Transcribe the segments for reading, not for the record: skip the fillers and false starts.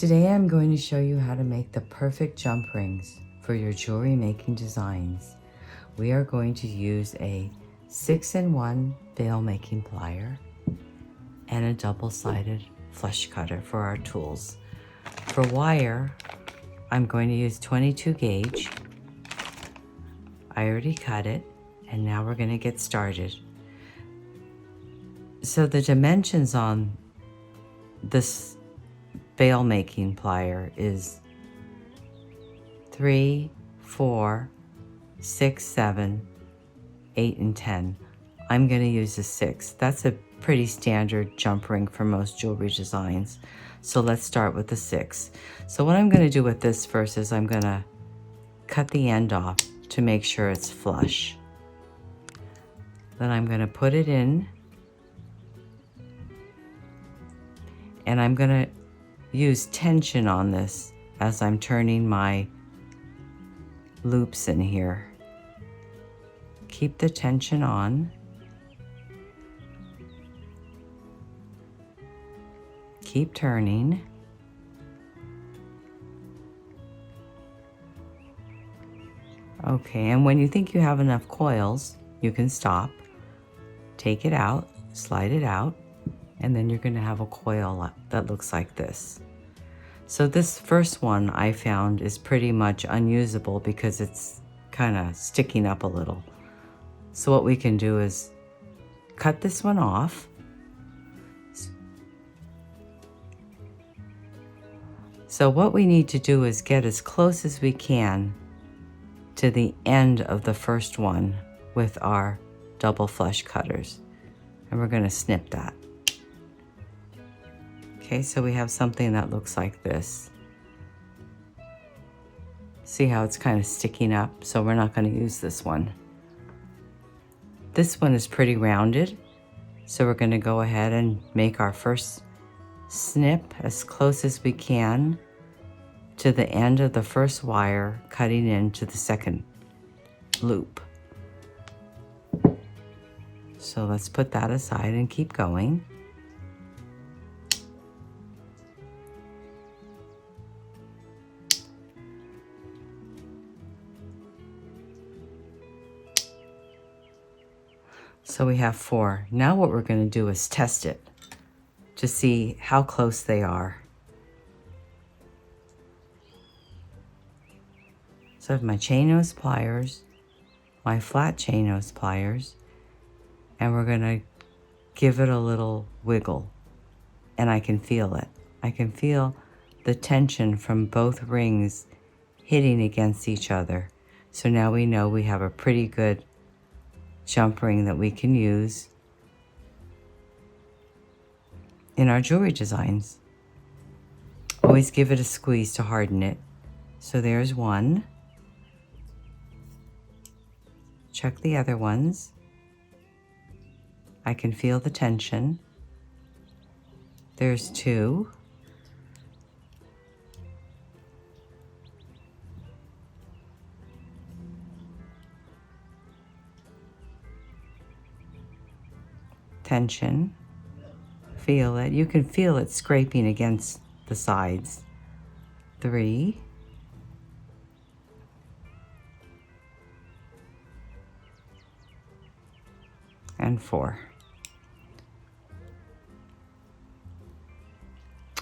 Today I'm going to show you how to make the perfect jump rings for your jewelry making designs. We are going to use a 6-in-1 veil making plier and a double-sided flush cutter for our tools. For wire, I'm going to use 22 gauge. I already cut it, and now we're going to get started. So the dimensions on this veil making plier is 3, 4, 6, 7, 8, and 10. I'm going to use a 6. That's a pretty standard jump ring for most jewelry designs. So let's start with the 6. So what I'm going to do with this first is I'm going to cut the end off to make sure it's flush. Then I'm going to put it in, and I'm going to use tension on this as I'm turning my loops in here. Keep the tension on. Keep turning. Okay, and when you think you have enough coils, you can stop. Take it out, slide it out, and then you're going to have a coil that looks like this. So this first one I found is pretty much unusable because it's kind of sticking up a little. So what we can do is cut this one off. So what we need to do is get as close as we can to the end of the first one with our double flush cutters. And we're going to snip that. Okay, so we have something that looks like this. See how it's kind of sticking up? So we're not going to use this one. This one is pretty rounded, so we're going to go ahead and make our first snip as close as we can to the end of the first wire, cutting into the second loop. So let's put that aside and keep going. So we have 4. Now what we're going to do is test it to see how close they are. So I have my chain nose pliers, my flat chain nose pliers, and we're going to give it a little wiggle. And I can feel it. I can feel the tension from both rings hitting against each other. So now we know we have a pretty good jump ring that we can use in our jewelry designs. Always give it a squeeze to harden it. So there's one. Check the other ones. I can feel the tension. There's 2. Tension. Feel it. You can feel it scraping against the sides. 3. And 4.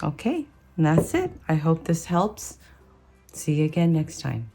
Okay, and that's it. I hope this helps. See you again next time.